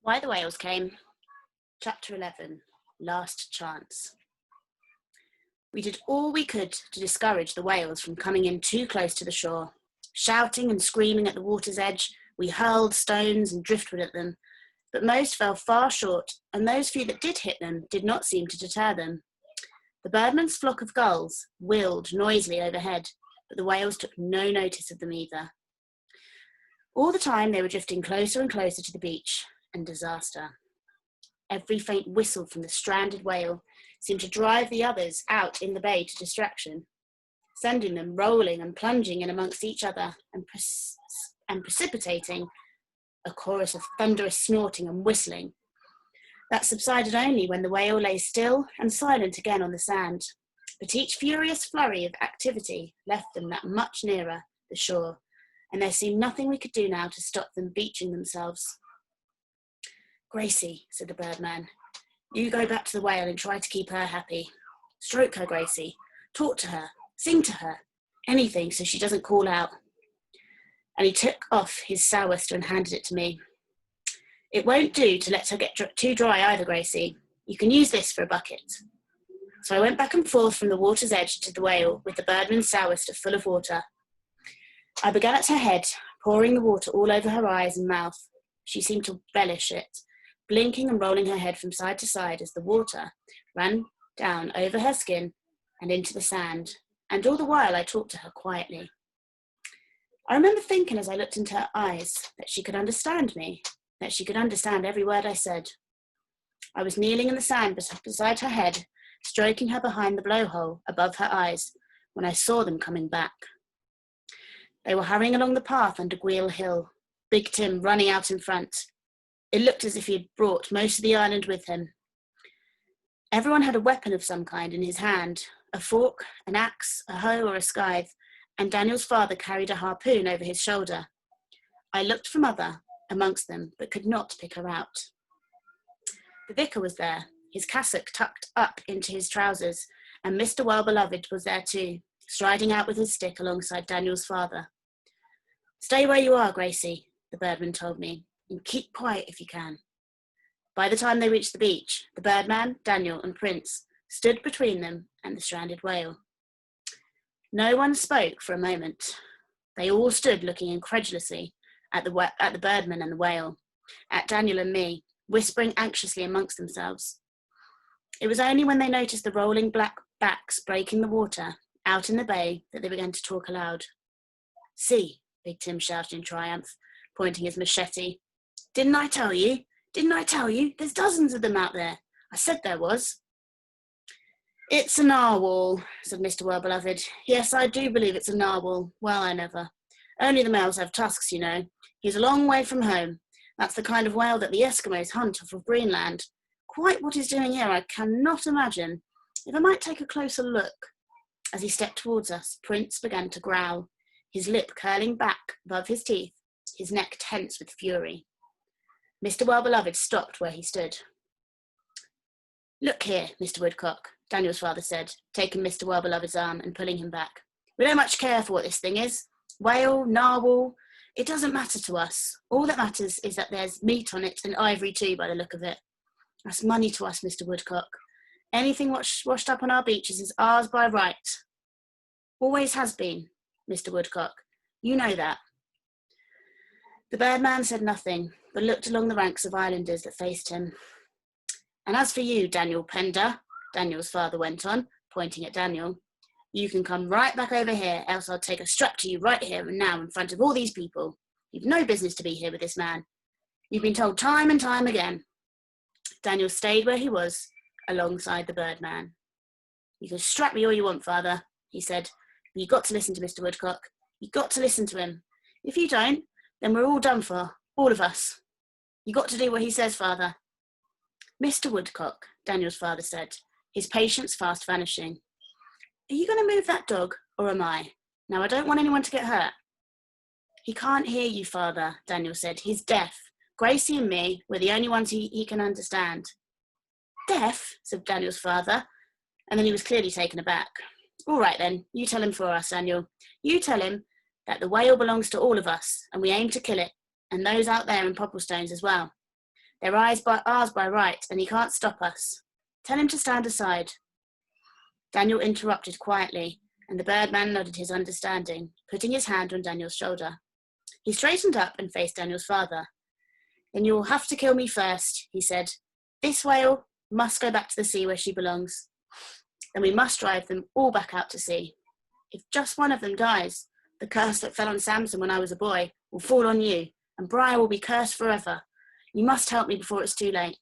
Why the Whales Came, Chapter 11, Last Chance. We did all we could to discourage the whales from coming in too close to the shore. Shouting and screaming at the water's edge, we hurled stones and driftwood at them, but most fell far short, and those few that did hit them did not seem to deter them. The birdman's flock of gulls wheeled noisily overhead, but the whales took no notice of them either. All the time they were drifting closer and closer to the beach, and disaster. Every faint whistle from the stranded whale seemed to drive the others out in the bay to distraction, sending them rolling and plunging in amongst each other and precipitating a chorus of thunderous snorting and whistling that subsided only when the whale lay still and silent again on the sand. But each furious flurry of activity left them that much nearer the shore, and there seemed nothing we could do now to stop them beaching themselves. "Gracie," said the birdman, "you go back to the whale and try to keep her happy. Stroke her, Gracie. Talk to her. Sing to her. Anything so she doesn't call out." And he took off his sou'wester and handed it to me. "It won't do to let her get too dry either, Gracie. You can use this for a bucket." So I went back and forth from the water's edge to the whale with the birdman's sou'wester full of water. I began at her head, pouring the water all over her eyes and mouth. She seemed to relish it, blinking and rolling her head from side to side as the water ran down over her skin and into the sand, and all the while I talked to her quietly. I remember thinking as I looked into her eyes that she could understand me, that she could understand every word I said. I was kneeling in the sand beside her head, stroking her behind the blowhole above her eyes, when I saw them coming back. They were hurrying along the path under Gweel Hill, Big Tim running out in front. It looked as if he had brought most of the island with him. Everyone had a weapon of some kind in his hand, a fork, an axe, a hoe or a scythe, and Daniel's father carried a harpoon over his shoulder. I looked for Mother amongst them, but could not pick her out. The vicar was there, his cassock tucked up into his trousers, and Mr. Well-Beloved was there too, striding out with his stick alongside Daniel's father. "Stay where you are, Gracie," the birdman told me, "and keep quiet if you can." By the time they reached the beach, the birdman, Daniel, and Prince stood between them and the stranded whale. No one spoke for a moment. They all stood looking incredulously at the birdman and the whale, at Daniel and me, whispering anxiously amongst themselves. It was only when they noticed the rolling black backs breaking the water out in the bay that they began to talk aloud. "See," Big Tim shouted in triumph, pointing his machete. Didn't I tell you? There's dozens of them out there. I said there was." "It's a narwhal," said Mr. Well-Beloved. "Yes, I do believe it's a narwhal. Well, I never. Only the males have tusks, you know. He's a long way from home. That's the kind of whale that the Eskimos hunt off of Greenland. Quite what he's doing here I cannot imagine. If I might take a closer look." As he stepped towards us, Prince began to growl, his lip curling back above his teeth, his neck tense with fury. Mr. Well-Beloved stopped where he stood. "Look here, Mr. Woodcock," Daniel's father said, taking Mr. Well-Beloved's arm and pulling him back. "We don't much care for what this thing is. Whale, narwhal, it doesn't matter to us. All that matters is that there's meat on it and ivory too, by the look of it. That's money to us, Mr. Woodcock. Anything washed up on our beaches is ours by right. Always has been, Mr. Woodcock. You know that." The birdman said nothing, but looked along the ranks of islanders that faced him. "And as for you, Daniel Pender," Daniel's father went on, pointing at Daniel, "you can come right back over here, else I'll take a strap to you right here and now in front of all these people. You've no business to be here with this man. You've been told time and time again." Daniel stayed where he was, alongside the birdman. "You can strap me all you want, father," he said, "but you've got to listen to Mr. Woodcock. You've got to listen to him. If you don't, then we're all done for, all of us. You've got to do what he says, father." "Mr. Woodcock," Daniel's father said, his patience fast vanishing, "are you going to move that dog, or am I? Now, I don't want anyone to get hurt." "He can't hear you, father," Daniel said. "He's deaf. Gracie and me, we're the only ones he can understand." "Deaf?" said Daniel's father, and then he was clearly taken aback. "All right then, you tell him for us, Daniel. You tell him that the whale belongs to all of us, and we aim to kill it, and those out there in Popplestones as well. They're ours by right, and he can't stop us. Tell him to stand aside. Daniel interrupted quietly, and the Birdman nodded his understanding, putting his hand on Daniel's shoulder. He straightened up and faced Daniel's father. Then you will have to kill me first, he said. This whale must go back to the sea where she belongs. Then we must drive them all back out to sea. If just one of them dies, the curse that fell on Samson when I was a boy will fall on you, and Briar will be cursed forever. You must help me before it's too late.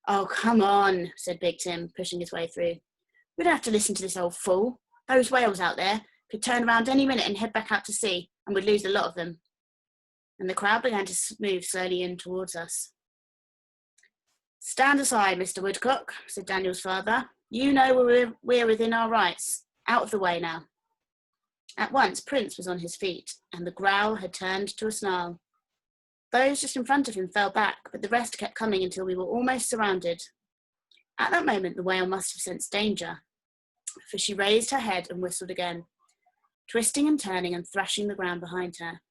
Oh, come on, said Big Tim, pushing his way through. We don't have to listen to this old fool. Those whales out there could turn around any minute and head back out to sea, and we'd lose a lot of them. And the crowd began to move slowly in towards us. Stand aside, Mr. Woodcock, said Daniel's father. You know we're within our rights. Out of the way now. At once, Prince was on his feet, and the growl had turned to a snarl. Those just in front of him fell back, but the rest kept coming until we were almost surrounded. At that moment, the whale must have sensed danger, for she raised her head and whistled again, twisting and turning and thrashing the ground behind her.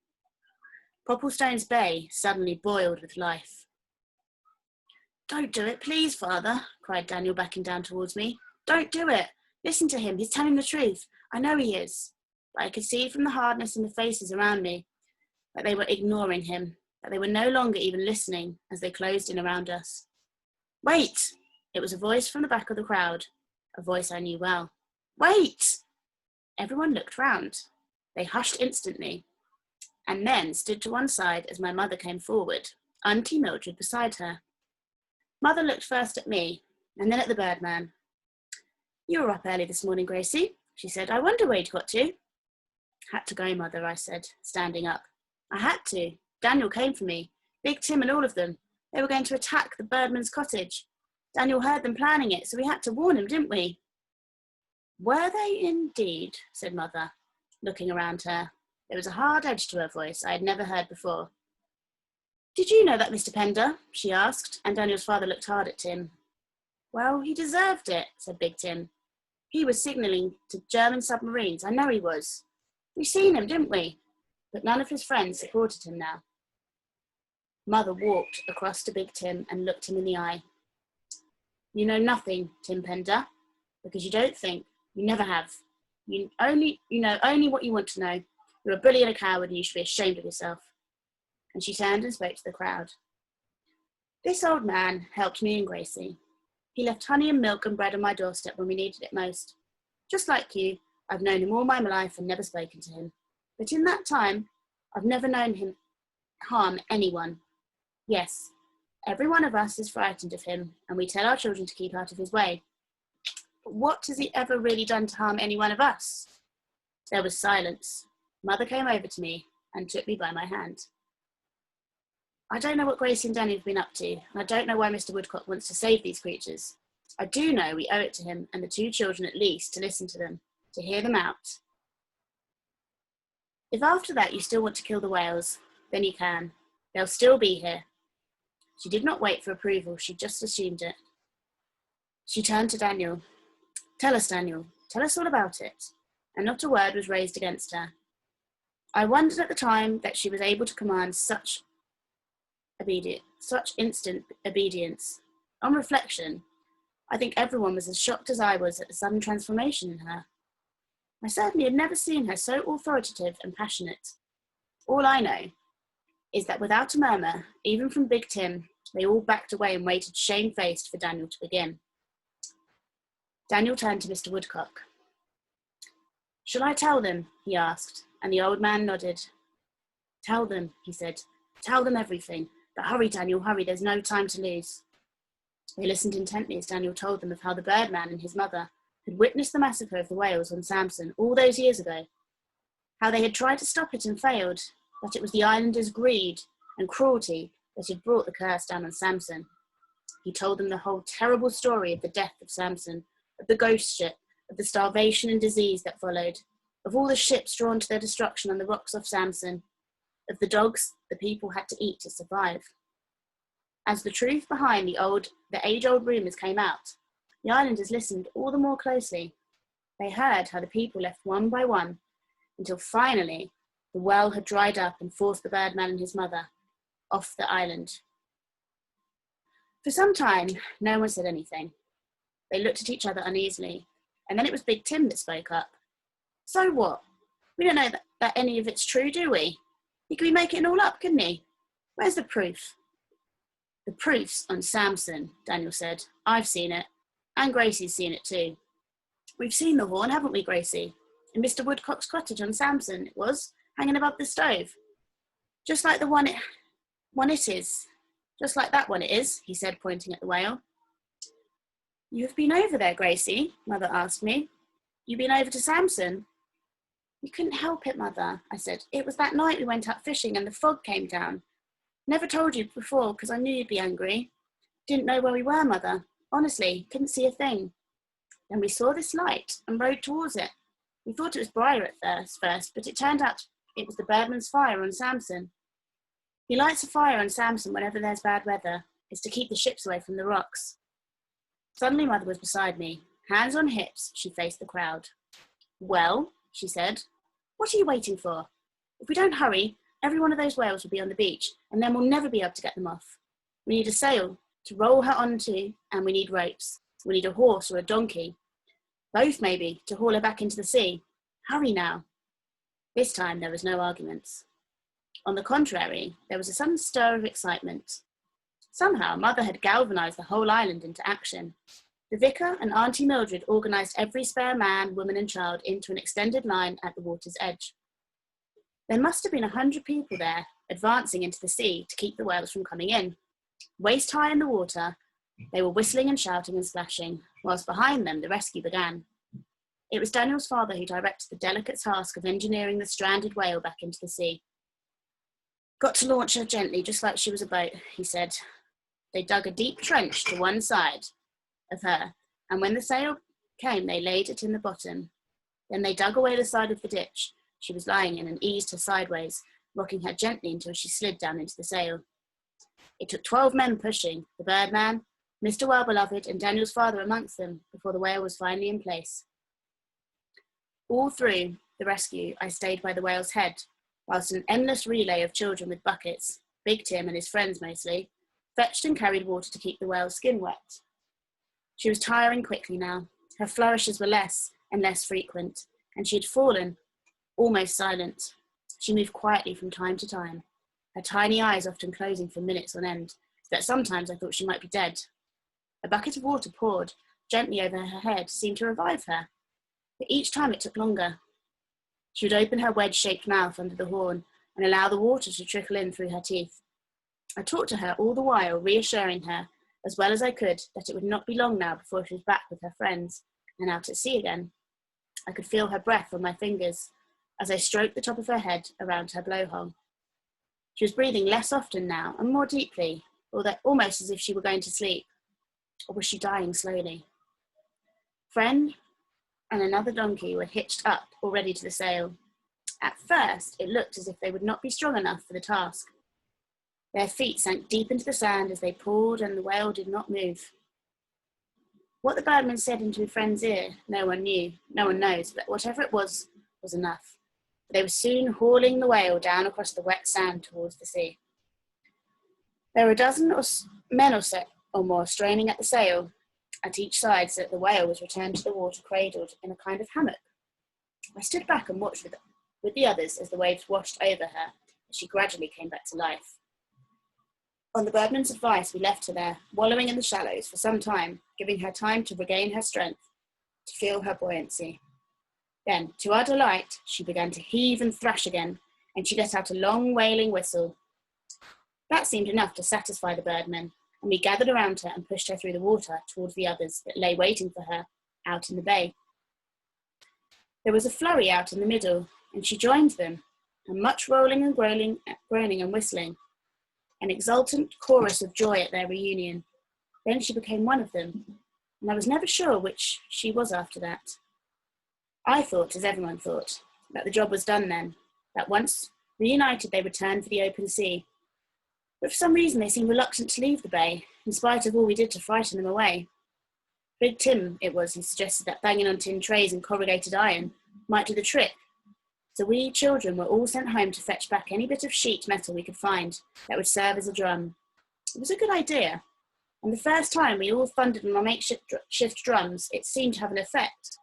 Popplestone's Bay suddenly boiled with life. Don't do it, please, father, cried Daniel, backing down towards me. Don't do it. Listen to him. He's telling the truth. I know he is. But I could see from the hardness in the faces around me that they were ignoring him, that they were no longer even listening as they closed in around us. Wait! It was a voice from the back of the crowd, a voice I knew well. Wait! Everyone looked round. They hushed instantly, and then stood to one side as my mother came forward, Auntie Mildred beside her. Mother looked first at me, and then at the Birdman. You were up early this morning, Gracie, she said. I wonder where you'd got to. Had to go, Mother, I said, standing up. I had to. Daniel came for me. Big Tim and all of them. They were going to attack the Birdman's cottage. Daniel heard them planning it, so we had to warn him, didn't we? Were they indeed, said Mother, looking around her. There was a hard edge to her voice I had never heard before. Did you know that, Mr. Pender? She asked, and Daniel's father looked hard at Tim. Well, he deserved it, said Big Tim. He was signalling to German submarines. I know he was. We seen him, didn't we? But none of his friends supported him now. Mother walked across to Big Tim and looked him in the eye. You know nothing, Tim Pender, because you don't think. You never have. You know only what you want to know. You're a bully and a coward, and you should be ashamed of yourself. And she turned and spoke to the crowd. This old man helped me and Gracie. He left honey and milk and bread on my doorstep when we needed it most. Just like you, I've known him all my life and never spoken to him. But in that time, I've never known him harm anyone. Yes, every one of us is frightened of him, and we tell our children to keep out of his way. But what has he ever really done to harm any one of us? There was silence. Mother came over to me and took me by my hand. I don't know what Gracie and Danny have been up to, and I don't know why Mr. Woodcock wants to save these creatures. I do know we owe it to him and the two children at least to listen to them, to hear them out. If after that you still want to kill the whales, then you can. They'll still be here. She did not wait for approval, she just assumed it. She turned to Daniel. Tell us, Daniel. Tell us all about it. And not a word was raised against her. I wondered at the time that she was able to command such instant obedience. On reflection, I think everyone was as shocked as I was at the sudden transformation in her. I certainly had never seen her so authoritative and passionate. All I know is that without a murmur, even from Big Tim, they all backed away and waited shamefaced for Daniel to begin. Daniel turned to Mr. Woodcock. Shall I tell them? He asked, and the old man nodded. Tell them, he said. Tell them everything. But hurry, Daniel, hurry, there's no time to lose. They listened intently as Daniel told them of how the Birdman and his mother had witnessed the massacre of the whales on Samson all those years ago, how they had tried to stop it and failed, that it was the islanders' greed and cruelty that had brought the curse down on Samson. He told them the whole terrible story of the death of Samson, of the ghost ship, of the starvation and disease that followed, of all the ships drawn to their destruction on the rocks off Samson, of the dogs the people had to eat to survive. As the truth behind the age-old rumours came out, the islanders listened all the more closely. They heard how the people left one by one, until finally the well had dried up and forced the Birdman and his mother off the island. For some time, no one said anything. They looked at each other uneasily, and then it was Big Tim that spoke up. So what? We don't know that any of it's true, do we? He could be making it all up, couldn't he? Where's the proof? The proof's on Samson, Daniel said. I've seen it, and Gracie's seen it too. We've seen the horn, haven't we, Gracie? In Mr. Woodcock's cottage on Samson, it was, hanging above the stove. Just like the one it is. Just like that one it is, he said, pointing at the whale. You've been over there, Gracie, Mother asked me. You been over to Samson? You couldn't help it, Mother, I said. It was that night we went out fishing and the fog came down. Never told you before because I knew you'd be angry. Didn't know where we were, Mother. Honestly, couldn't see a thing. Then we saw this light and rode towards it. We thought it was Briar at first, but it turned out it was the birdman's fire on Samson. He lights a fire on Samson whenever there's bad weather. It's to keep the ships away from the rocks. Suddenly Mother was beside me. Hands on hips, she faced the crowd. Well, she said, what are you waiting for? If we don't hurry, every one of those whales will be on the beach, and then we'll never be able to get them off. We need a sail to roll her onto, and we need ropes. We need a horse or a donkey. Both, maybe, to haul her back into the sea. Hurry now. This time there was no arguments. On the contrary, there was a sudden stir of excitement. Somehow Mother had galvanised the whole island into action. The vicar and Auntie Mildred organised every spare man, woman and child into an extended line at the water's edge. There must have been 100 people there, advancing into the sea to keep the whales from coming in. Waist high in the water, they were whistling and shouting and splashing, whilst behind them the rescue began. It was Daniel's father who directed the delicate task of engineering the stranded whale back into the sea. Got to launch her gently, just like she was a boat, he said. They dug a deep trench to one side of her, and when the sail came, they laid it in the bottom. Then they dug away the side of the ditch she was lying in and eased her sideways, rocking her gently until she slid down into the sail. It took 12 men pushing, the birdman, Mr. Well-Beloved, and Daniel's father amongst them, before the whale was finally in place. All through the rescue, I stayed by the whale's head, whilst an endless relay of children with buckets, Big Tim and his friends mostly, fetched and carried water to keep the whale's skin wet. She was tiring quickly now. Her flourishes were less and less frequent, and she had fallen, almost silent. She moved quietly from time to time, her tiny eyes often closing for minutes on end, so that sometimes I thought she might be dead. A bucket of water poured gently over her head seemed to revive her, but each time it took longer. She would open her wedge-shaped mouth under the horn and allow the water to trickle in through her teeth. I talked to her all the while, reassuring her, as well as I could, that it would not be long now before she was back with her friends and out at sea again. I could feel her breath on my fingers as I stroked the top of her head around her blowhole. She was breathing less often now and more deeply, almost as if she were going to sleep. Or was she dying slowly? Friend and another donkey were hitched up already to the sail. At first, it looked as if they would not be strong enough for the task. Their feet sank deep into the sand as they pulled, and the whale did not move. What the birdman said into a friend's ear, no one knew, no one knows, but whatever it was enough. They were soon hauling the whale down across the wet sand towards the sea. There were a dozen men or more straining at the sail at each side so that the whale was returned to the water cradled in a kind of hammock. I stood back and watched with the others as the waves washed over her as she gradually came back to life. On the birdman's advice, we left her there, wallowing in the shallows for some time, giving her time to regain her strength, to feel her buoyancy. Then, to our delight, she began to heave and thrash again, and she let out a long wailing whistle. That seemed enough to satisfy the birdmen, and we gathered around her and pushed her through the water towards the others that lay waiting for her out in the bay. There was a flurry out in the middle, and she joined them, and much rolling and groaning and whistling, an exultant chorus of joy at their reunion. Then she became one of them, and I was never sure which she was after that. I thought, as everyone thought, that the job was done then, that once reunited they returned for the open sea. But for some reason they seemed reluctant to leave the bay, in spite of all we did to frighten them away. Big Tim, it was, who suggested that banging on tin trays and corrugated iron might do the trick. So we children were all sent home to fetch back any bit of sheet metal we could find that would serve as a drum. It was a good idea, And the first time we all thundered on our makeshift drums, it seemed to have an effect,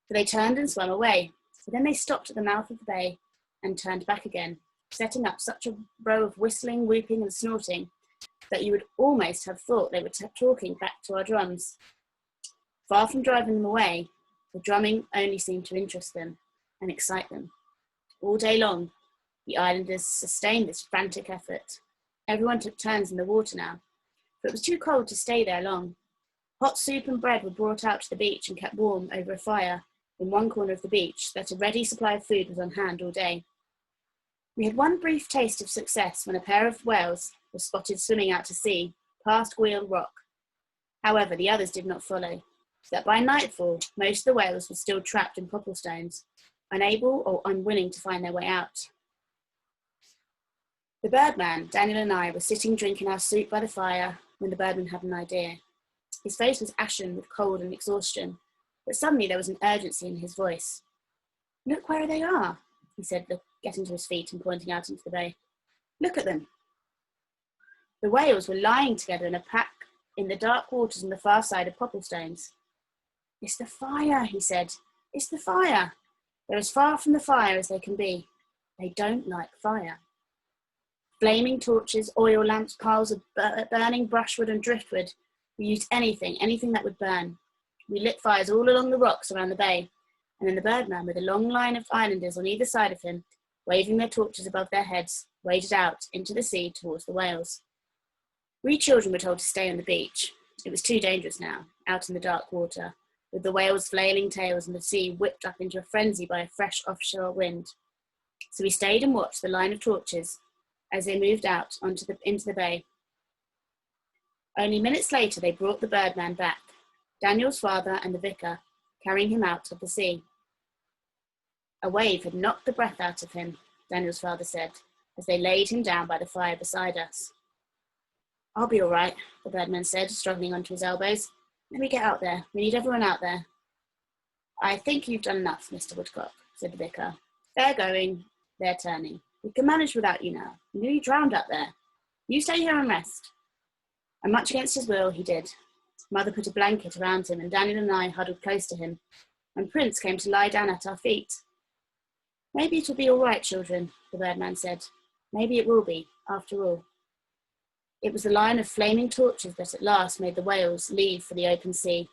for they turned and swam away. But then they stopped at the mouth of the bay and turned back again, setting up such a row of whistling, whooping, and snorting that you would almost have thought they were talking back to our drums. Far from driving them away, the drumming only seemed to interest them and excite them. All day long, the islanders sustained this frantic effort. Everyone took turns in the water now, for it was too cold to stay there long. Hot soup and bread were brought out to the beach and kept warm over a fire in one corner of the beach, so that a ready supply of food was on hand all day. We had one brief taste of success when a pair of whales were spotted swimming out to sea, past Guil Rock. However, the others did not follow, so that by nightfall, most of the whales were still trapped in Popplestones, unable or unwilling to find their way out. The birdman, Daniel, and I were sitting drinking our soup by the fire when the birdman had an idea. His face was ashen with cold and exhaustion, but suddenly there was an urgency in his voice. "Look where they are," he said, getting to his feet and pointing out into the bay. "Look at them." The whales were lying together in a pack in the dark waters on the far side of Popplestones. "It's the fire," he said. "It's the fire. They're as far from the fire as they can be. They don't like fire." Flaming torches, oil lamps, piles of burning brushwood and driftwood. We used anything that would burn. We lit fires all along the rocks around the bay, and then the birdman, with a long line of islanders on either side of him, waving their torches above their heads, waded out into the sea towards the whales. We children were told to stay on the beach. It was too dangerous now, out in the dark water, with the whales' flailing tails and the sea whipped up into a frenzy by a fresh offshore wind. So we stayed and watched the line of torches as they moved out into the bay. Only minutes later, they brought the birdman back, Daniel's father and the vicar, carrying him out of the sea. A wave had knocked the breath out of him, Daniel's father said, as they laid him down by the fire beside us. "I'll be all right," the birdman said, struggling onto his elbows. "Let me get out there. We need everyone out there." "I think you've done enough, Mr. Woodcock," said the vicar. "They're going, they're turning. We can manage without you now. You nearly drowned up there. You stay here and rest." And much against his will, he did. Mother put a blanket around him, and Daniel and I huddled close to him, and Prince came to lie down at our feet. "Maybe it'll be all right, children," the birdman said. "Maybe it will be, after all." It was the line of flaming torches that at last made the whales leave for the open sea.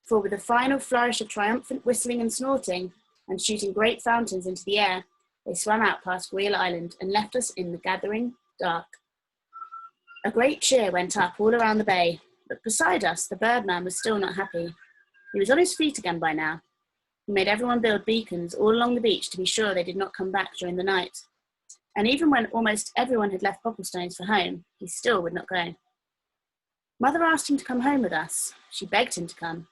For with a final flourish of triumphant whistling and snorting, and shooting great fountains into the air, they swam out past Guil Island and left us in the gathering dark. A great cheer went up all around the bay, but beside us, the birdman was still not happy. He was on his feet again by now. He made everyone build beacons all along the beach to be sure they did not come back during the night. And even when almost everyone had left Popplestones for home, he still would not go. Mother asked him to come home with us. She begged him to come.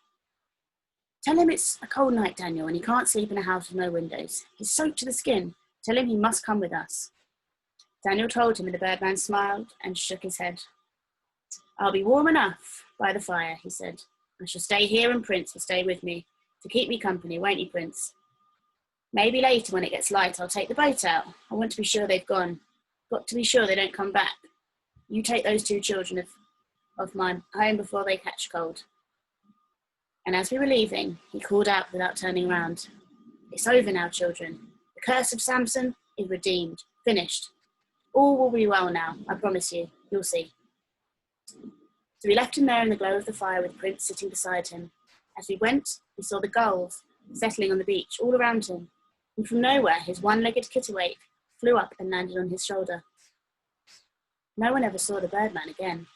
"Tell him it's a cold night, Daniel, and he can't sleep in a house with no windows. He's soaked to the skin. Tell him he must come with us." Daniel told him, and the birdman smiled and shook his head. "I'll be warm enough by the fire," he said. "I shall stay here, and Prince will stay with me, to keep me company, won't you, Prince? Maybe later, when it gets light, I'll take the boat out. I want to be sure they've gone. Got to be sure they don't come back. You take those two children of mine home before they catch cold." And as we were leaving, he called out without turning round, "It's over now, children. The curse of Samson is redeemed, finished. All will be well now, I promise you. You'll see." So we left him there in the glow of the fire with Prince sitting beside him. As we went, we saw the gulls settling on the beach all around him, and from nowhere his one-legged kittiwake flew up and landed on his shoulder. No one ever saw the birdman again.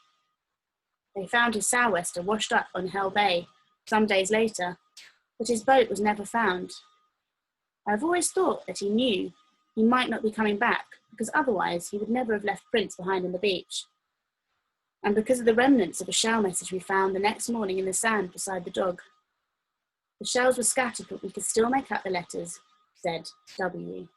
They found his sou'wester washed up on Hell Bay some days later, but his boat was never found. I've always thought that he knew he might not be coming back, because otherwise he would never have left Prince behind on the beach. And because of the remnants of a shell message we found the next morning in the sand beside the dog. The shells were scattered, but we could still make out the letters ZW.